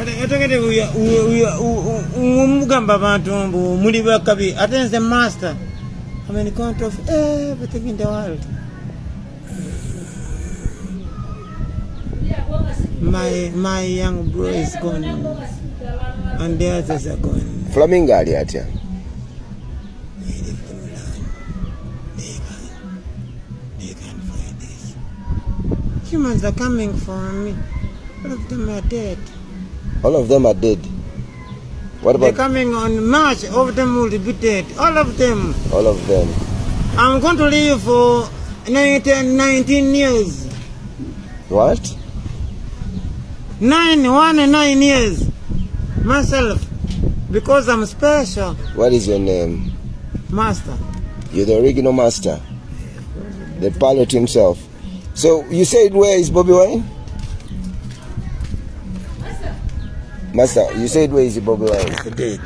Atengete umugamba abantu mbu muli bakabi. Atenze the master. I'm in control of everything in the world. My young bro is gone, and the others are gone. Flamingo aliatia. They can't fight this. Humans are coming for me. All of them are dead. All of them are dead. What about? They're coming on March. All of them will be dead. All of them. All of them. I'm going to live for 19 years. What? 9 years. Myself. Because I'm special. What is your name? Master. You're the original master. The pilot himself. So you said where is Bobwine? Master, you said where is Bobwine? Dead.